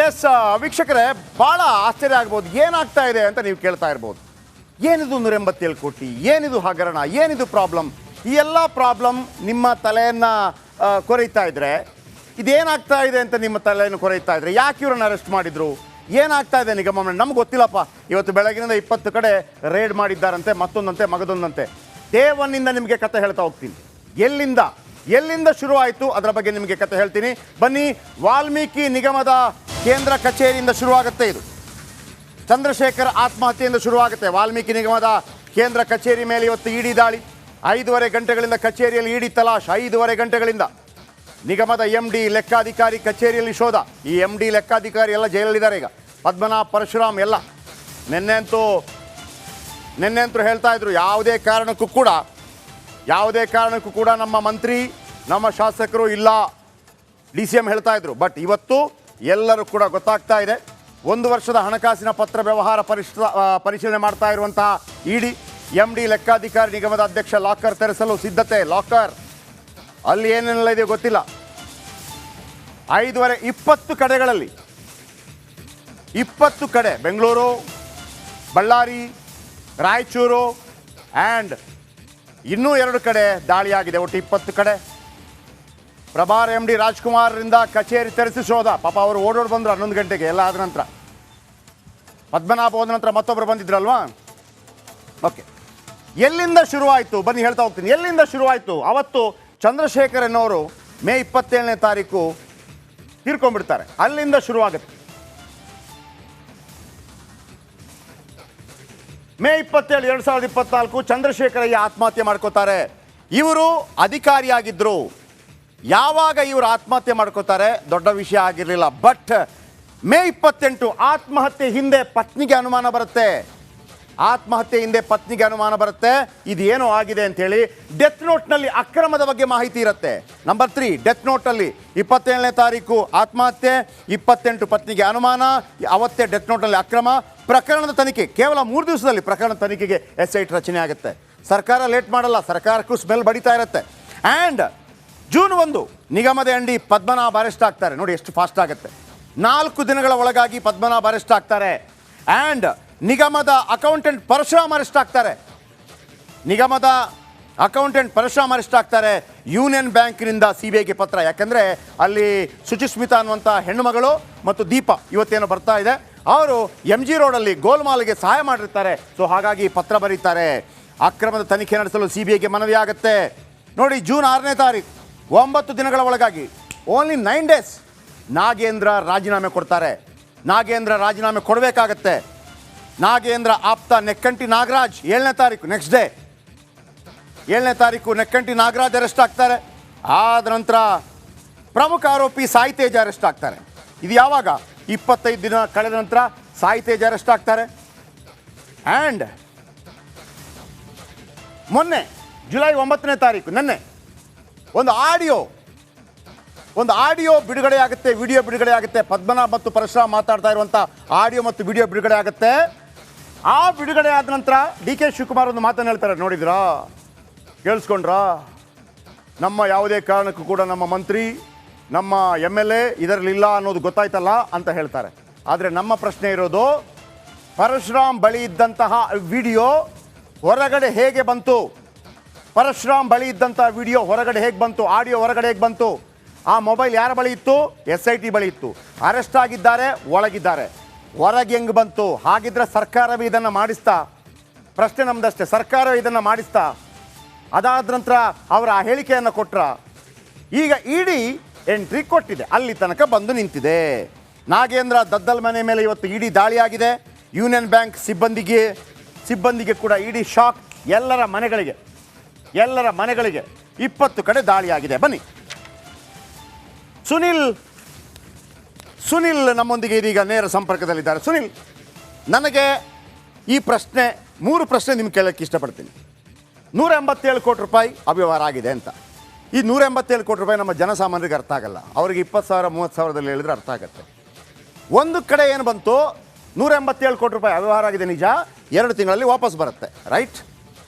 S ವೀಕ್ಷಕರೇ, ಭಾಳ ಆಶ್ಚರ್ಯ ಆಗ್ಬೋದು, ಏನಾಗ್ತಾ ಇದೆ ಅಂತ ನೀವು ಕೇಳ್ತಾ ಇರ್ಬೋದು. ಏನಿದು 187 ಕೋಟಿ, ಏನಿದು ಹಗರಣ, ಏನಿದು ಪ್ರಾಬ್ಲಮ್? ಈ ಎಲ್ಲ ಪ್ರಾಬ್ಲಮ್ ನಿಮ್ಮ ತಲೆಯನ್ನು ಕೊರೈತಾ ಇದ್ರೆ, ಇದೇನಾಗ್ತಾ ಇದೆ ಅಂತ ನಿಮ್ಮ ತಲೆಯನ್ನು ಕೊರೈತಾ ಇದ್ರೆ, ಯಾಕೆ ಇವ್ರನ್ನ ಅರೆಸ್ಟ್ ಮಾಡಿದ್ರು, ಏನಾಗ್ತಾ ಇದೆ ನಿಗಮ? ನಮ್ಗೆ ಗೊತ್ತಿಲ್ಲಪ್ಪ. ಇವತ್ತು ಬೆಳಗಿನಿಂದ 20 ಕಡೆ ರೇಡ್ ಮಾಡಿದ್ದಾರಂತೆ, ಮತ್ತೊಂದಂತೆ ಮಗದೊಂದಂತೆ. ದೇವನಿಂದ ನಿಮಗೆ ಕತೆ ಹೇಳ್ತಾ ಹೋಗ್ತೀನಿ. ಎಲ್ಲಿಂದ ಶುರು ಆಯಿತು ಅದರ ಬಗ್ಗೆ ನಿಮಗೆ ಕತೆ ಹೇಳ್ತೀನಿ. ಬನ್ನಿ, ವಾಲ್ಮೀಕಿ ನಿಗಮದ ಕೇಂದ್ರ ಕಚೇರಿಯಿಂದ ಶುರುವಾಗುತ್ತೆ. ಇದು ಚಂದ್ರಶೇಖರ್ ಆತ್ಮಹತ್ಯೆಯಿಂದ ಶುರುವಾಗುತ್ತೆ. ವಾಲ್ಮೀಕಿ ನಿಗಮದ ಕೇಂದ್ರ ಕಚೇರಿ ಮೇಲೆ ಇವತ್ತು ಇಡಿ ದಾಳಿ. 5:30 ಗಂಟೆಗಳಿಂದ ಕಚೇರಿಯಲ್ಲಿ ಇಡಿ ತಲಾಶ್. 5:30 ಗಂಟೆಗಳಿಂದ ನಿಗಮದ MD ಲೆಕ್ಕಾಧಿಕಾರಿ ಕಚೇರಿಯಲ್ಲಿ ಶೋಧ. ಈ MD ಲೆಕ್ಕಾಧಿಕಾರಿ ಎಲ್ಲ ಜೈಲಲ್ಲಿದ್ದಾರೆ ಈಗ. ಪದ್ಮನಾಭ ಪರಶುರಾಮ್ ಎಲ್ಲ ನಿನ್ನೆ ಅಂತೂ ಹೇಳ್ತಾ ಇದ್ರು, ಯಾವುದೇ ಕಾರಣಕ್ಕೂ ಕೂಡ ನಮ್ಮ ಮಂತ್ರಿ, ನಮ್ಮ ಶಾಸಕರು ಇಲ್ಲ, DCM ಹೇಳ್ತಾ ಇದ್ರು. ಬಟ್ ಇವತ್ತು ಎಲ್ಲರೂ ಕೂಡ ಗೊತ್ತಾಗ್ತಾ ಇದೆ. 1 ವರ್ಷದ ಹಣಕಾಸಿನ ಪತ್ರ ವ್ಯವಹಾರ ಪರಿಶೀಲನೆ ಮಾಡ್ತಾ ಇರುವಂತಹ ಇಡಿ MD ಲೆಕ್ಕಾಧಿಕಾರಿ ನಿಗಮದ ಅಧ್ಯಕ್ಷ ಲಾಕರ್ ತೆರೆಸಲು ಸಿದ್ಧತೆ. ಲಾಕರ್ ಅಲ್ಲಿ ಏನೆಲ್ಲ ಇದೆ ಗೊತ್ತಿಲ್ಲ. 5:30 20 ಕಡೆಗಳಲ್ಲಿ 20 ಕಡೆ ಬೆಂಗಳೂರು, ಬಳ್ಳಾರಿ, ರಾಯಚೂರು ಆ್ಯಂಡ್ ಇನ್ನೂ 2 ಕಡೆ ದಾಳಿಯಾಗಿದೆ. ಒಟ್ಟು 20 ಕಡೆ. ಪ್ರಭಾರ MD ರಾಜ್ಕುಮಾರ್ರಿಂದ ಕಚೇರಿ ತೆರೆಸಿ ಶೋಧ. ಪಾಪ ಅವರು ಓಡೋಡು ಬಂದರು 11 ಗಂಟೆಗೆ. ಎಲ್ಲ ಆದ ನಂತರ ಪದ್ಮನಾಭ ಹೋದ ನಂತರ ಮತ್ತೊಬ್ಬರು ಬಂದಿದ್ರಲ್ವಾ. ಓಕೆ, ಎಲ್ಲಿಂದ ಶುರುವಾಯಿತು ಬನ್ನಿ ಹೇಳ್ತಾ ಹೋಗ್ತೀನಿ. ಎಲ್ಲಿಂದ ಶುರುವಾಯಿತು? ಅವತ್ತು ಚಂದ್ರಶೇಖರ್ ಎನ್ನುವರು ಮೇ 27ನೇ ತಾರೀಕು ತೀರ್ಕೊಂಡ್ಬಿಡ್ತಾರೆ. ಅಲ್ಲಿಂದ ಶುರುವಾಗುತ್ತೆ. ಮೇ 27, 2024 ಚಂದ್ರಶೇಖರಯ್ಯ ಆತ್ಮಹತ್ಯೆ ಮಾಡ್ಕೋತಾರೆ. ಇವರು ಅಧಿಕಾರಿಯಾಗಿದ್ದರು. ಯಾವಾಗ ಇವರು ಆತ್ಮಹತ್ಯೆ ಮಾಡ್ಕೋತಾರೆ ದೊಡ್ಡ ವಿಷಯ ಆಗಿರಲಿಲ್ಲ. ಬಟ್ ಮೇ 28 ಆತ್ಮಹತ್ಯೆ ಹಿಂದೆ ಪತ್ನಿಗೆ ಅನುಮಾನ ಬರುತ್ತೆ. ಇದೇನೋ ಆಗಿದೆ ಅಂಥೇಳಿ ಡೆತ್ ನೋಟ್ನಲ್ಲಿ ಅಕ್ರಮದ ಬಗ್ಗೆ ಮಾಹಿತಿ ಇರುತ್ತೆ. ನಂಬರ್ 3, ಡೆತ್ ನೋಟಲ್ಲಿ 27ನೇ ತಾರೀಕು ಆತ್ಮಹತ್ಯೆ, 28 ಪತ್ನಿಗೆ ಅನುಮಾನ, ಅವತ್ತೇ ಡೆತ್ ನೋಟ್ನಲ್ಲಿ ಅಕ್ರಮ. ಪ್ರಕರಣದ ತನಿಖೆ ಕೇವಲ 3 ದಿವಸದಲ್ಲಿ ಪ್ರಕರಣದ ತನಿಖೆಗೆ SIT ರಚನೆ ಆಗುತ್ತೆ. ಸರ್ಕಾರ ಲೇಟ್ ಮಾಡಲ್ಲ, ಸರ್ಕಾರಕ್ಕೂ ಸ್ಮೆಲ್ ಬಡಿತಾ ಇರುತ್ತೆ. ಆ್ಯಂಡ್ ಜೂನ್ 1 ನಿಗಮದ MD ಪದ್ಮನಾಭ ಅರೆಸ್ಟ್ ಆಗ್ತಾರೆ. ನೋಡಿ ಎಷ್ಟು ಫಾಸ್ಟ್ ಆಗುತ್ತೆ. 4 ದಿನಗಳ ಒಳಗಾಗಿ ಪದ್ಮನಾಭ ಅರೆಸ್ಟ್ ಆಗ್ತಾರೆ. ಆ್ಯಂಡ್ ನಿಗಮದ ಅಕೌಂಟೆಂಟ್ ಪರಶುರಾಮ್ ಅರೆಸ್ಟ್ ಆಗ್ತಾರೆ. ಯೂನಿಯನ್ ಬ್ಯಾಂಕಿನಿಂದ CBIಗೆ ಪತ್ರ. ಯಾಕಂದರೆ ಅಲ್ಲಿ ಸುಚಿಸ್ಮಿತಾ ಅನ್ನುವಂಥ ಹೆಣ್ಣುಮಗಳು ಮತ್ತು ದೀಪ ಇವತ್ತೇನೋ ಬರ್ತಾ ಇದೆ, ಅವರು MG ರೋಡಲ್ಲಿ ಗೋಲ್ಮಾಲ್ಗೆ ಸಹಾಯ ಮಾಡಿರ್ತಾರೆ. ಸೊ ಹಾಗಾಗಿ ಪತ್ರ ಬರೀತಾರೆ. ಅಕ್ರಮದ ತನಿಖೆ ನಡೆಸಲು CBIಗೆ ಮನವಿ ಆಗುತ್ತೆ. ನೋಡಿ, ಜೂನ್ 6ನೇ ತಾರೀಕು 9 ದಿನಗಳ ಒಳಗಾಗಿ, ಓನ್ಲಿ 9 ಡೇಸ್, ನಾಗೇಂದ್ರ ರಾಜೀನಾಮೆ ಕೊಡ್ತಾರೆ. ನಾಗೇಂದ್ರ ರಾಜೀನಾಮೆ ಕೊಡಬೇಕಾಗತ್ತೆ. ನಾಗೇಂದ್ರ ಆಪ್ತ ನೆಕ್ಕಂಟಿ ನಾಗರಾಜ್ 7ನೇ ತಾರೀಕು, ನೆಕ್ಸ್ಟ್ ಡೇ 7ನೇ ತಾರೀಕು ನೆಕ್ಕಂಟಿ ನಾಗರಾಜ್ ಅರೆಸ್ಟ್ ಆಗ್ತಾರೆ. ಆದ ನಂತರ ಪ್ರಮುಖ ಆರೋಪಿ ಸಾಯಿ ತೇಜ ಅರೆಸ್ಟ್ ಆಗ್ತಾರೆ. ಇದು ಯಾವಾಗ? 25 ದಿನ ಕಳೆದ ನಂತರ ಸಾಯಿ ತೇಜ ಅರೆಸ್ಟ್ ಆಗ್ತಾರೆ. ಆ್ಯಂಡ್ ಮೊನ್ನೆ ಜುಲೈ 9ನೇ ತಾರೀಕು, ನೆನ್ನೆ ಒಂದು ಆಡಿಯೋ ಬಿಡುಗಡೆ ಆಗುತ್ತೆ, ವಿಡಿಯೋ ಬಿಡುಗಡೆ ಆಗುತ್ತೆ. ಪದ್ಮನಾಭ್ ಮತ್ತು ಪರಶುರಾಮ್ ಮಾತಾಡ್ತಾ ಇರುವಂಥ ಆಡಿಯೋ ಮತ್ತು ವಿಡಿಯೋ ಬಿಡುಗಡೆ ಆಗುತ್ತೆ. ಆ ಬಿಡುಗಡೆ ಆದ ನಂತರ DK ಶಿವಕುಮಾರ್ ಒಂದು ಮಾತನ್ನು ಹೇಳ್ತಾರೆ. ನೋಡಿದ್ರಾ, ಕೇಳಿಸ್ಕೊಂಡ್ರಾ? ನಮ್ಮ ಯಾವುದೇ ಕಾರಣಕ್ಕೂ ಕೂಡ ನಮ್ಮ ಮಂತ್ರಿ, ನಮ್ಮ MLA ಇದರಲ್ಲಿಲ್ಲ ಅನ್ನೋದು ಗೊತ್ತಾಯ್ತಲ್ಲ ಅಂತ ಹೇಳ್ತಾರೆ. ಆದರೆ ನಮ್ಮ ಪ್ರಶ್ನೆ ಇರೋದು, ಪರಶುರಾಮ್ ಬಳಿ ಇದ್ದಂತಹ ವಿಡಿಯೋ ಹೊರಗಡೆ ಹೇಗೆ ಬಂತು? ಪರಶುರಾಮ್ ಬಳಿ ಇದ್ದಂಥ ವಿಡಿಯೋ ಹೊರಗಡೆ ಹೇಗೆ ಬಂತು? ಆಡಿಯೋ ಹೊರಗಡೆ ಹೇಗೆ ಬಂತು? ಆ ಮೊಬೈಲ್ ಯಾರ ಬಳಿ ಇತ್ತು? SIT ಬಳಿ ಇತ್ತು. ಅರೆಸ್ಟ್ ಆಗಿದ್ದಾರೆ, ಒಳಗಿದ್ದಾರೆ. ಹೊರಗೆ ಹೆಂಗೆ ಬಂತು? ಹಾಗಿದ್ರೆ ಸರ್ಕಾರವೇ ಇದನ್ನು ಮಾಡಿಸ್ತಾ? ಪ್ರಶ್ನೆ ನಮ್ದಷ್ಟೇ. ಸರ್ಕಾರವೇ ಇದನ್ನು ಮಾಡಿಸ್ತಾ? ಅದಾದ ನಂತರ ಅವರ ಆ ಹೇಳಿಕೆಯನ್ನು ಕೊಟ್ರ? ಈಗ ಇಡಿ ಎಂಟ್ರಿ ಕೊಟ್ಟಿದೆ, ಅಲ್ಲಿ ತನಕ ಬಂದು ನಿಂತಿದೆ. ನಾಗೇಂದ್ರ ದದ್ದಲ್ ಮನೆ ಮೇಲೆ ಇವತ್ತು ಇಡಿ ದಾಳಿಯಾಗಿದೆ. ಯೂನಿಯನ್ ಬ್ಯಾಂಕ್ ಸಿಬ್ಬಂದಿಗೆ ಕೂಡ ಇಡಿ ಶಾಕ್. ಎಲ್ಲರ ಮನೆಗಳಿಗೆ 20 ಕಡೆ ದಾಳಿಯಾಗಿದೆ. ಬನ್ನಿ, ಸುನಿಲ್ ನಮ್ಮೊಂದಿಗೆ ಇದೀಗ ನೇರ ಸಂಪರ್ಕದಲ್ಲಿದ್ದಾರೆ. ಸುನಿಲ್, ನನಗೆ ಈ ಪ್ರಶ್ನೆ 3 ಪ್ರಶ್ನೆ ನಿಮ್ಗೆ ಕೇಳೋಕ್ಕೆ ಇಷ್ಟಪಡ್ತೀನಿ. 187 ಕೋಟಿ ರೂಪಾಯಿ ಅವ್ಯವಹಾರ ಆಗಿದೆ ಅಂತ. ಈ 187 ಕೋಟಿ ರೂಪಾಯಿ ನಮ್ಮ ಜನಸಾಮಾನ್ಯರಿಗೆ ಅರ್ಥ ಆಗಲ್ಲ. ಅವರಿಗೆ 20,000 30,000ದಲ್ಲಿ ಹೇಳಿದ್ರೆ ಅರ್ಥ ಆಗುತ್ತೆ. ಒಂದು ಕಡೆ ಏನು ಬಂತು, 187 ಕೋಟಿ ರೂಪಾಯಿ ಅವ್ಯವಹಾರ ಆಗಿದೆ ನಿಜ, 2 ತಿಂಗಳಲ್ಲಿ ವಾಪಸ್ ಬರುತ್ತೆ. ರೈಟ್,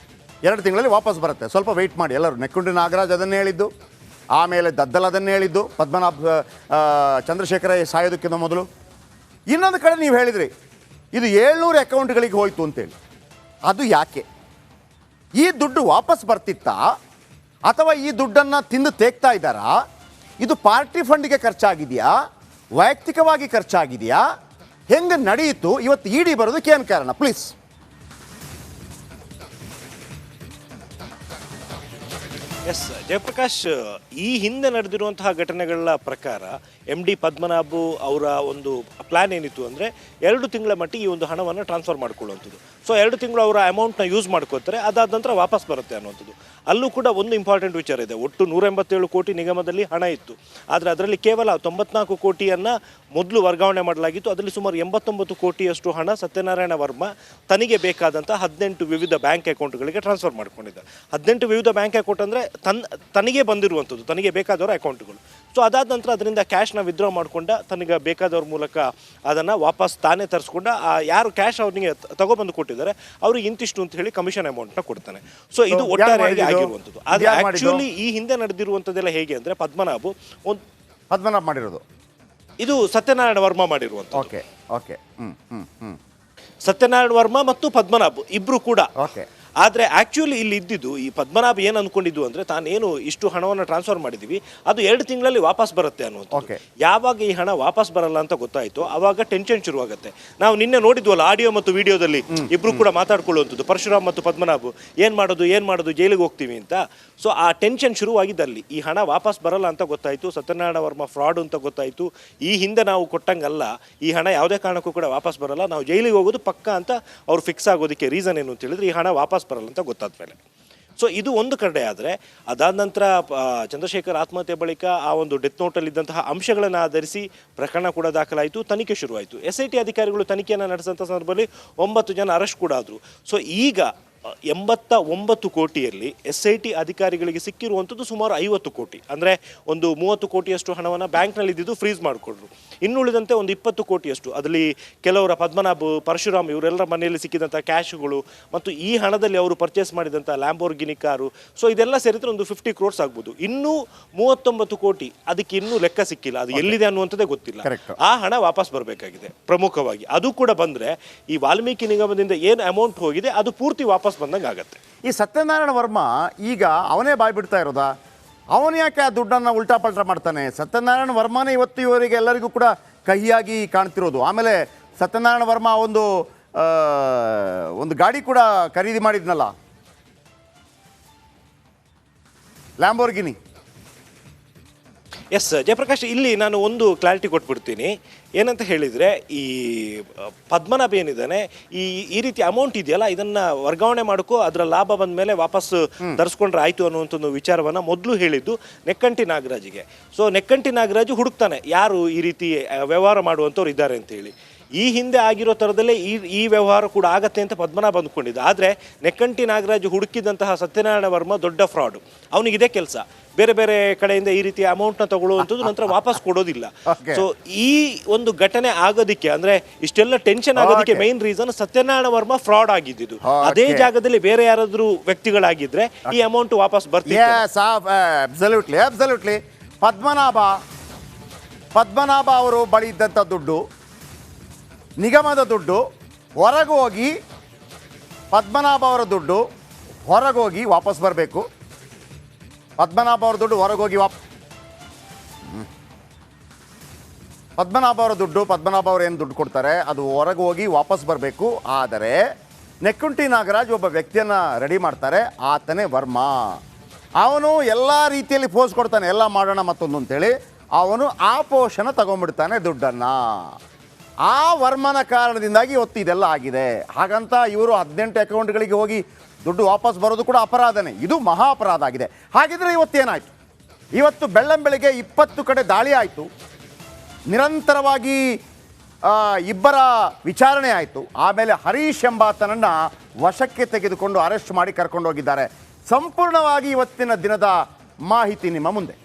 2 ತಿಂಗಳಲ್ಲಿ ವಾಪಸ್ ಬರುತ್ತೆ. ಸ್ವಲ್ಪ ವೆಯ್ಟ್ ಮಾಡಿ. ಎಲ್ಲರೂ ನೆಕ್ಕುಂಡಿ ನಾಗರಾಜ್ ಅದನ್ನೇ ಹೇಳಿದ್ದು, ಆಮೇಲೆ ದದ್ದಲ್ ಅದನ್ನೇ ಹೇಳಿದ್ದು, ಪದ್ಮನಾಭ ಚಂದ್ರಶೇಖರ ಸಾಯೋದಕ್ಕಿಂತ ಮೊದಲು ಇನ್ನೊಂದು ಕಡೆ ನೀವು ಹೇಳಿದ್ರಿ ಇದು 700 ಅಕೌಂಟ್ಗಳಿಗೆ ಹೋಯಿತು ಅಂತೇಳಿ. ಅದು ಯಾಕೆ? ಈ ದುಡ್ಡು ವಾಪಸ್ ಬರ್ತಿತ್ತಾ ಅಥವಾ ಈ ದುಡ್ಡನ್ನು ತಿಂದು ತೇಗ್ತಾ ಇದ್ದಾರಾ? ಇದು ಪಾರ್ಟಿ ಫಂಡ್ಗೆ ಖರ್ಚಾಗಿದೆಯಾ, ವೈಯಕ್ತಿಕವಾಗಿ ಖರ್ಚಾಗಿದೆಯಾ, ಹೆಂಗೆ ನಡೆಯಿತು? ಇವತ್ತು ಇಡಿ ಬರೋದಕ್ಕೆ ಏನು ಕಾರಣ? ಪ್ಲೀಸ್. ಎಸ್ ಜಯಪ್ರಕಾಶ್, ಈ ಹಿಂದೆ ನಡೆದಿರುವಂತಹ ಘಟನೆಗಳ ಪ್ರಕಾರ MD ಪದ್ಮನಾಭ್ ಅವರ ಒಂದು ಪ್ಲಾನ್ ಏನಿತ್ತು ಅಂದರೆ 2 ತಿಂಗಳ ಮಟ್ಟಿಗೆ ಈ ಒಂದು ಹಣವನ್ನು ಟ್ರಾನ್ಸ್ಫರ್ ಮಾಡ್ಕೊಳ್ಳುವಂಥದ್ದು. ಸೊ 2 ತಿಂಗಳು ಅವರ ಅಮೌಂಟ್ನ ಯೂಸ್ ಮಾಡ್ಕೋತಾರೆ, ಅದಾದ ನಂತರ ವಾಪಸ್ ಬರುತ್ತೆ ಅನ್ನುವಂಥದ್ದು. ಅಲ್ಲೂ ಕೂಡ ಒಂದು ಇಂಪಾರ್ಟೆಂಟ್ ವಿಚಾರ ಇದೆ. ಒಟ್ಟು 187 ಕೋಟಿ ನಿಗಮದಲ್ಲಿ ಹಣ ಇತ್ತು, ಆದರೆ ಅದರಲ್ಲಿ ಕೇವಲ 94 ಕೋಟಿಯನ್ನು ಮೊದಲು ವರ್ಗಾವಣೆ ಮಾಡಲಾಗಿತ್ತು. ಅದರಲ್ಲಿ ಸುಮಾರು 89 ಕೋಟಿಯಷ್ಟು ಹಣ ಸತ್ಯನಾರಾಯಣ ವರ್ಮ ತನಗೆ ಬೇಕಾದಂಥ 18 ವಿವಿಧ ಬ್ಯಾಂಕ್ ಅಕೌಂಟ್ಗಳಿಗೆ ಟ್ರಾನ್ಸ್ಫರ್ ಮಾಡ್ಕೊಂಡಿದ್ದಾರೆ. 18 ವಿವಿಧ ಬ್ಯಾಂಕ್ ಅಕೌಂಟ್ ಅಂದರೆ ತನಗೆ ಬಂದಿರುವಂಥದ್ದು, ತನಗೆ ಬೇಕಾದವರ ಅಕೌಂಟ್ಗಳು. ಸೊ ಅದಾದ ನಂತರ ಅದರಿಂದ ಕ್ಯಾಶ್ನ ವಿತ್ಡ್ರಾ ಮಾಡಿಕೊಂಡ, ತನಗೆ ಬೇಕಾದವ್ರ ಮೂಲಕ ಅದನ್ನು ವಾಪಸ್ ತಾನೇ ತರಿಸ್ಕೊಂಡ. ಯಾರು ಕ್ಯಾಶ್ ಅವನಿಗೆ ತಗೊಬಂದು ಕೊಟ್ಟಿದ್ದಾರೆ ಅವ್ರಿಗೆ ಇಂತಿಷ್ಟು ಅಂತ ಹೇಳಿ ಕಮಿಷನ್ ಅಮೌಂಟ್ನ ಕೊಡ್ತಾನೆ. ಸೊ ಇದು ಒಟ್ಟಾರೆಯಾಗಿ ಆಗಿರುವಂಥದ್ದು. ಆದರೆ ಆ್ಯಕ್ಚುಲಿ ಈ ಹಿಂದೆ ನಡೆದಿರುವಂಥದ್ದೆಲ್ಲ ಹೇಗೆ ಅಂದರೆ ಪದ್ಮನಾಭ್ ಮಾಡಿರೋದು, ಇದು ಸತ್ಯನಾರಾಯಣ ವರ್ಮ ಮಾಡಿರುವಂಥದ್ದು. ಓಕೆ ಓಕೆ ಸತ್ಯನಾರಾಯಣ ವರ್ಮ ಮತ್ತು ಪದ್ಮನಾಭ್ ಇಬ್ರು ಕೂಡ. ಓಕೆ. ಆದರೆ ಆ್ಯಕ್ಚುಲಿ ಇಲ್ಲಿ ಇದ್ದಿದ್ದು ಈ ಪದ್ಮನಾಭ್ ಏನು ಅಂದ್ಕೊಂಡಿದ್ದು ಅಂದರೆ ತಾನೇನು ಇಷ್ಟು ಹಣವನ್ನು ಟ್ರಾನ್ಸ್ಫರ್ ಮಾಡಿದ್ದೀವಿ ಅದು 2 ತಿಂಗಳಲ್ಲಿ ವಾಪಸ್ ಬರುತ್ತೆ ಅನ್ನುವಂಥದ್ದು. ಯಾವಾಗ ಈ ಹಣ ವಾಪಸ್ ಬರಲ್ಲ ಅಂತ ಗೊತ್ತಾಯಿತು ಆವಾಗ ಟೆನ್ಷನ್ ಶುರುವಾಗುತ್ತೆ. ನಾವು ನಿನ್ನೆ ನೋಡಿದ್ವಲ್ಲ ಆಡಿಯೋ ಮತ್ತು ವಿಡಿಯೋದಲ್ಲಿ ಇಬ್ಬರು ಕೂಡ ಮಾತಾಡ್ಕೊಳ್ಳುವಂಥದ್ದು, ಪರಶುರಾಮ್ ಮತ್ತು ಪದ್ಮನಾಭ್ ಏನು ಮಾಡೋದು ಜೈಲಿಗೆ ಹೋಗ್ತೀವಿ ಅಂತ. ಸೊ ಆ ಟೆನ್ಷನ್ ಶುರುವಾಗಿದ್ದಲ್ಲಿ ಈ ಹಣ ವಾಪಸ್ ಬರಲ್ಲ ಅಂತ ಗೊತ್ತಾಯಿತು, ಸತ್ಯನಾರಾಯಣ ವರ್ಮ ಫ್ರಾಡ್ ಅಂತ ಗೊತ್ತಾಯಿತು, ಈ ಹಿಂದೆ ನಾವು ಕೊಟ್ಟಂಗಲ್ಲ, ಈ ಹಣ ಯಾವುದೇ ಕಾರಣಕ್ಕೂ ಕೂಡ ವಾಪಸ್ ಬರಲ್ಲ, ನಾವು ಜೈಲಿಗೆ ಹೋಗೋದು ಪಕ್ಕ ಅಂತ ಅವ್ರು ಫಿಕ್ಸ್ ಆಗೋದಕ್ಕೆ ರೀಸನ್ ಏನು ಅಂತ ಹೇಳಿದ್ರೆ ಈ ಹಣ ವಾಪಸ್ ಬರಲ್ಲ ಅಂತ ಗೊತ್ತಾದ ಮೇಲೆ. ಸೊ ಇದು ಒಂದು ಕಡೆ. ಆದರೆ ಅದಾದ ನಂತರ ಚಂದ್ರಶೇಖರ್ ಆತ್ಮಹತ್ಯೆ ಬಳಿಕ ಆ ಒಂದು ಡೆತ್ ನೋಟಲ್ಲಿದ್ದಂತಹ ಅಂಶಗಳನ್ನು ಆಧರಿಸಿ ಪ್ರಕರಣ ಕೂಡ ದಾಖಲಾಯಿತು, ತನಿಖೆ ಶುರುವಾಯಿತು. SIT ಅಧಿಕಾರಿಗಳು ತನಿಖೆಯನ್ನು ನಡೆಸಿದಂಥ ಸಂದರ್ಭದಲ್ಲಿ 9 ಜನ ಅರೆಸ್ಟ್ ಕೂಡ ಆದರು. ಸೊ ಈಗ 89 ಕೋಟಿಯಲ್ಲಿ SIT ಅಧಿಕಾರಿಗಳಿಗೆ ಸಿಕ್ಕಿರುವಂಥದ್ದು ಸುಮಾರು 50 ಕೋಟಿ, ಅಂದರೆ ಒಂದು 30 ಕೋಟಿಯಷ್ಟು ಹಣವನ್ನು ಬ್ಯಾಂಕ್ನಲ್ಲಿ ಇದ್ದಿದ್ದು ಫ್ರೀಸ್ ಮಾಡಿಕೊಡ್ರು. ಇನ್ನುಳಿದಂತೆ ಒಂದು 20 ಕೋಟಿಯಷ್ಟು ಅದರಲ್ಲಿ ಕೆಲವರ ಪದ್ಮನಾಭ್, ಪರಶುರಾಮ್ ಇವರೆಲ್ಲರ ಮನೆಯಲ್ಲಿ ಸಿಕ್ಕಿದಂಥ ಕ್ಯಾಶ್ಗಳು ಮತ್ತು ಈ ಹಣದಲ್ಲಿ ಅವರು ಪರ್ಚೇಸ್ ಮಾಡಿದಂಥ ಲ್ಯಾಂಬೋರ್ಗಿನಿ ಕಾರು, ಸೊ ಇದೆಲ್ಲ ಸೇರಿದ್ರೆ ಒಂದು 50 ಕ್ರೋರ್ಸ್ ಆಗ್ಬೋದು. ಇನ್ನೂ 39 ಕೋಟಿ ಅದಕ್ಕೆ ಇನ್ನೂ ಲೆಕ್ಕ ಸಿಕ್ಕಿಲ್ಲ, ಅದು ಎಲ್ಲಿದೆ ಅನ್ನುವಂಥದ್ದೇ ಗೊತ್ತಿಲ್ಲ. ಆ ಹಣ ವಾಪಸ್ ಬರಬೇಕಾಗಿದೆ ಪ್ರಮುಖವಾಗಿ. ಅದು ಕೂಡ ಬಂದರೆ ಈ ವಾಲ್ಮೀಕಿ ನಿಗಮದಿಂದ ಏನು ಅಮೌಂಟ್ ಹೋಗಿದೆ ಅದು ಪೂರ್ತಿ ವಾಪಸ್ ಬಂದಂಗೆ ಆಗತ್ತೆ. ಈ ಸತ್ಯನಾರಾಯಣ ವರ್ಮ ಈಗ ಅವನೇ ಬಾಯ್ ಬಿಡ್ತಾ ಇರೋದಾ? ಅವನು ಯಾಕೆ ಆ ದುಡ್ಡನ್ನು ಉಲ್ಟಾ ಪಲ್ಟಾ ಮಾಡ್ತಾನೆ? ಸತ್ಯನಾರಾಯಣ ವರ್ಮನೇ ಇವತ್ತು ಇವರಿಗೆ ಎಲ್ಲರಿಗೂ ಕೂಡ ಕಹಿಯಾಗಿ ಕಾಣ್ತಿರೋದು. ಆಮೇಲೆ ಸತ್ಯನಾರಾಯಣ ವರ್ಮ ಒಂದು ಗಾಡಿ ಕೂಡ ಖರೀದಿ ಮಾಡಿದ್ನಲ್ಲ, ಲ್ಯಾಂಬೋರ್ಗಿನಿ. ಎಸ್ ಜಯಪ್ರಕಾಶ್, ಇಲ್ಲಿ ನಾನು ಒಂದು ಕ್ಲಾರಿಟಿ ಕೊಟ್ಬಿಡ್ತೀನಿ. ಏನಂತ ಹೇಳಿದರೆ ಈ ಪದ್ಮನಾಭ ಏನಿದ್ದಾನೆ ಈ ರೀತಿ ಅಮೌಂಟ್ ಇದೆಯಲ್ಲ ಇದನ್ನು ವರ್ಗಾವಣೆ ಮಾಡೋಕ್ಕೂ ಅದರ ಲಾಭ ಬಂದ ಮೇಲೆ ವಾಪಸ್ ತರಿಸ್ಕೊಂಡ್ರೆ ಆಯಿತು ಅನ್ನುವಂಥ ಒಂದು ವಿಚಾರವನ್ನು ಮೊದಲು ಹೇಳಿದ್ದು ನೆಕ್ಕಂಟಿ ನಾಗರಾಜಿಗೆ. ಸೊ ನೆಕ್ಕಂಟಿ ನಾಗರಾಜು ಹುಡುಕ್ತಾನೆ ಯಾರು ಈ ರೀತಿ ವ್ಯವಹಾರ ಮಾಡುವಂಥವ್ರು ಇದ್ದಾರೆ ಅಂತೇಳಿ. ಈ ಹಿಂದೆ ಆಗಿರೋ ಥರದಲ್ಲೇ ಈ ವ್ಯವಹಾರ ಕೂಡ ಆಗತ್ತೆ ಅಂತ ಪದ್ಮನಾಭ ಅಂದ್ಕೊಂಡಿದ್ದ. ಆದರೆ ನೆಕ್ಕಂಟಿ ನಾಗರಾಜು ಹುಡುಕಿದಂತಹ ಸತ್ಯನಾರಾಯಣ ವರ್ಮ ದೊಡ್ಡ ಫ್ರಾಡು. ಅವನಿಗಿದೆ ಕೆಲಸ, ಬೇರೆ ಬೇರೆ ಕಡೆಯಿಂದ ಈ ರೀತಿಯ ಅಮೌಂಟ್ನ ತಗೊಳ್ಳುವಂಥದ್ದು, ನಂತರ ವಾಪಸ್ ಕೊಡೋದಿಲ್ಲ. ಸೊ ಈ ಒಂದು ಘಟನೆ ಆಗೋದಕ್ಕೆ ಅಂದರೆ ಇಷ್ಟೆಲ್ಲ ಟೆನ್ಷನ್ ಆಗೋದಕ್ಕೆ main reason Satyanarayana Varma fraud ಆಗಿದ್ದು. ಅದೇ ಜಾಗದಲ್ಲಿ ಬೇರೆ ಯಾರಾದರೂ ವ್ಯಕ್ತಿಗಳಾಗಿದ್ರೆ ಈ ಅಮೌಂಟ್ ವಾಪಸ್ ಬರ್ತಿದೆ. ಪದ್ಮನಾಭ ಅವರು ಬಳಿ ಇದ್ದಂಥ ದುಡ್ಡು, ನಿಗಮದ ದುಡ್ಡು ಹೊರಗೆ ಹೋಗಿ, ಪದ್ಮನಾಭ ಅವರ ದುಡ್ಡು ಹೊರಗೆ ಹೋಗಿ ವಾಪಸ್ ಬರಬೇಕು. ಪದ್ಮನಾಭ ಅವರ ದುಡ್ಡು ಹೊರಗೆ ಹೋಗಿ ಪದ್ಮನಾಭ ಅವರ ದುಡ್ಡು, ಪದ್ಮನಾಭ ಅವರು ಏನು ದುಡ್ಡು ಕೊಡ್ತಾರೆ ಅದು ಹೊರಗೆ ಹೋಗಿ ವಾಪಸ್ ಬರಬೇಕು. ಆದರೆ ನೆಕ್ಕುಂಟಿ ನಾಗರಾಜ್ ಒಬ್ಬ ವ್ಯಕ್ತಿಯನ್ನು ರೆಡಿ ಮಾಡ್ತಾರೆ, ಆತನೇ ವರ್ಮ. ಅವನು ಎಲ್ಲ ರೀತಿಯಲ್ಲಿ ಪೋಸ್ ಕೊಡ್ತಾನೆ, ಎಲ್ಲ ಮಾಡೋಣ ಮತ್ತೊಂದು ಅಂತೇಳಿ. ಅವನು ಆ ಪೋಷಣ ತಗೊಂಡ್ಬಿಡ್ತಾನೆ ದುಡ್ಡನ್ನು. ಆ ವರ್ಮನ ಕಾರಣದಿಂದಾಗಿ ಇವತ್ತು ಇದೆಲ್ಲ ಆಗಿದೆ. ಹಾಗಂತ ಇವರು 18 ಅಕೌಂಟ್ಗಳಿಗೆ ಹೋಗಿ ದುಡ್ಡು ವಾಪಸ್ ಬರೋದು ಕೂಡ ಅಪರಾಧನೇ. ಇದು ಮಹಾ ಅಪರಾಧ ಆಗಿದೆ. ಹಾಗಿದ್ರೆ ಇವತ್ತೇನಾಯಿತು? ಇವತ್ತು ಬೆಳ್ಳಂಬೆಳಿಗ್ಗೆ 20 ಕಡೆ ದಾಳಿ ಆಯಿತು, ನಿರಂತರವಾಗಿ ಇಬ್ಬರ ವಿಚಾರಣೆ ಆಯಿತು. ಆಮೇಲೆ ಹರೀಶ್ ಎಂಬಾತನನ್ನು ವಶಕ್ಕೆ ತೆಗೆದುಕೊಂಡು ಅರೆಸ್ಟ್ ಮಾಡಿ ಕರ್ಕೊಂಡೋಗಿದ್ದಾರೆ. ಸಂಪೂರ್ಣವಾಗಿ ಇವತ್ತಿನ ದಿನದ ಮಾಹಿತಿ ನಿಮ್ಮ ಮುಂದೆ.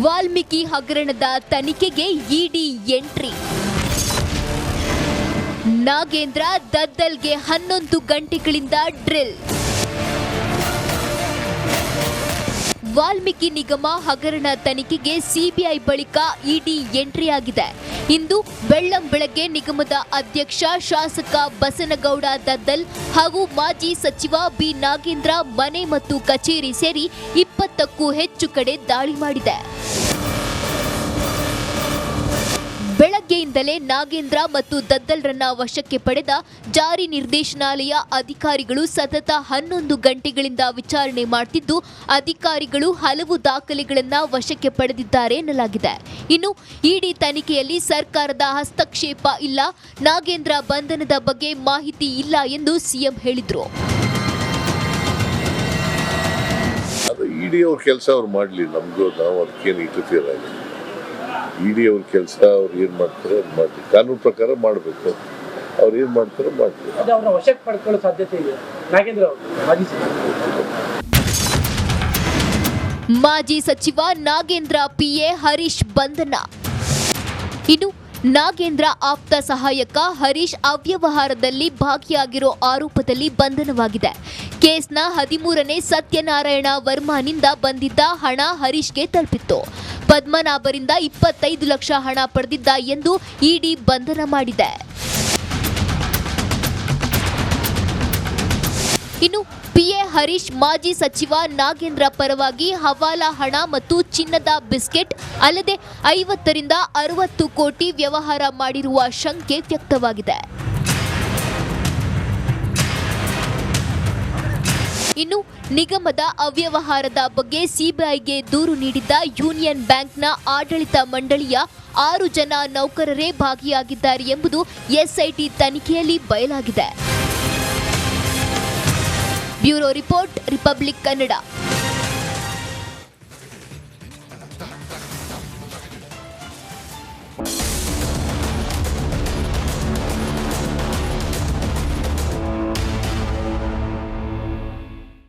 ವಾಲ್ಮೀಕಿ ಹಗರಣದ ತನಿಖೆಗೆ ಇಡಿ ಎಂಟ್ರಿ. ನಾಗೇಂದ್ರ ದದ್ದಲ್ಗೆ 11 ಗಂಟೆಗಳಿಂದ ಡ್ರಿಲ್. ವಾಲ್ಮೀಕಿ ನಿಗಮ ಹಗರಣ ತನಿಖೆಗೆ ಸಿಬಿಐ ಬಳಿಕ ಇಡಿ ಎಂಟ್ರಿಯಾಗಿದೆ. ಇಂದು ಬೆಳ್ಳಂಬೆಳಗ್ಗೆ ನಿಗಮದ ಅಧ್ಯಕ್ಷ ಶಾಸಕ ಬಸನಗೌಡ ದದ್ದಲ್ ಹಾಗೂ ಮಾಜಿ ಸಚಿವ ಬಿ ನಾಗೇಂದ್ರ ಮನೆ ಮತ್ತು ಕಚೇರಿ ಸೇರಿ 20ಕ್ಕೂ ಹೆಚ್ಚು ಕಡೆ ದಾಳಿ ಮಾಡಿದೆ. ಬೆಳಗ್ಗೆಯಿಂದಲೇ ನಾಗೇಂದ್ರ ಮತ್ತು ದದ್ದಲ್ರನ್ನ ವಶಕ್ಕೆ ಪಡೆದ ಜಾರಿ ನಿರ್ದೇಶನಾಲಯ ಅಧಿಕಾರಿಗಳು ಸತತ 11 ಗಂಟೆಗಳಿಂದ ವಿಚಾರಣೆ ಮಾಡುತ್ತಿದ್ದು, ಅಧಿಕಾರಿಗಳು ಹಲವು ದಾಖಲೆಗಳನ್ನು ವಶಕ್ಕೆ ಪಡೆದಿದ್ದಾರೆ ಎನ್ನಲಾಗಿದೆ. ಇನ್ನು ಇಡಿ ತನಿಖೆಯಲ್ಲಿ ಸರ್ಕಾರದ ಹಸ್ತಕ್ಷೇಪ ಇಲ್ಲ, ನಾಗೇಂದ್ರ ಬಂಧನದ ಬಗ್ಗೆ ಮಾಹಿತಿ ಇಲ್ಲ ಎಂದು ಸಿಎಂ ಹೇಳಿದರು. ಇಡಿ ಅವ್ರ ಕೆಲಸ ಅವ್ರು ಮಾಡಲಿ, ನಮಗೂ ನಾವು ಅದಕ್ಕೇನು ಇಂಟರ್ಫಿಯರ್ ಆಗಿಲ್ಲ. ಇಡಿ ಅವ್ರ ಕೆಲಸ ಅವ್ರು ಏನು ಮಾಡ್ತಾರೆ ಅದು ಮಾಡಲಿ, ಕಾನೂನು ಪ್ರಕಾರ ಮಾಡಬೇಕು. ಅವ್ರು ಏನು ಮಾಡ್ತಾರೆ ಮಾಡಲಿ. ಅವ್ರನ್ನ ವಶಕ್ಕೆ ಪಡ್ಕೊಳ್ಳೋ ಸಾಧ್ಯತೆ ಇದೆ. ನಾಗೇಂದ್ರ ಮಾಜಿ ಸಚಿವ ನಾಗೇಂದ್ರ ಪಿಎ ಹರೀಶ್ ಬಂಧನ. ಇನ್ನು ನಾಗೇಂದ್ರ ಆಪ್ತ ಸಹಾಯಕ ಹರೀಶ್ ಅವ್ಯವಹಾರದಲ್ಲಿ ಭಾಗಿಯಾಗಿರೋ ಆರೋಪದಲ್ಲಿ ಬಂಧನವಾಗಿದೆ. ಕೇಸ್ನ 13ನೇ ಸತ್ಯನಾರಾಯಣ ವರ್ಮಾನಿಂದ ಬಂದಿದ್ದ ಹಣ ಹರೀಶ್ಗೆ ತಲುಪಿತ್ತು. ಪದ್ಮನಾಭರಿಂದ 25 ಲಕ್ಷ ಹಣ ಪಡೆದಿದ್ದ ಎಂದು ಇಡಿ ಬಂಧನ ಮಾಡಿದೆ. ಇನ್ನು ಪಿಎ ಹರೀಶ್ ಮಾಜಿ ಸಚಿವ ನಾಗೇಂದ್ರ ಪರವಾಗಿ ಹವಾಲಾ ಹಣ ಮತ್ತು ಚಿನ್ನದ ಬಿಸ್ಕೆಟ್ ಅಲ್ಲದೆ 50ರಿಂದ 60 ಕೋಟಿ ವ್ಯವಹಾರ ಮಾಡಿರುವ ಶಂಕೆ ವ್ಯಕ್ತವಾಗಿದೆ. ಇನ್ನು ನಿಗಮದ ಅವ್ಯವಹಾರದ ಬಗ್ಗೆ ಸಿಬಿಐಗೆ ದೂರು ನೀಡಿದ್ದ ಯೂನಿಯನ್ ಬ್ಯಾಂಕ್ನ ಆಡಳಿತ ಮಂಡಳಿಯ 6 ಜನ ನೌಕರರೇ ಭಾಗಿಯಾಗಿದ್ದಾರೆ ಎಂಬುದು ಎಸ್ಐಟಿ ತನಿಖೆಯಲ್ಲಿ ಬಯಲಾಗಿದೆ. Bureau report, republic Kannada.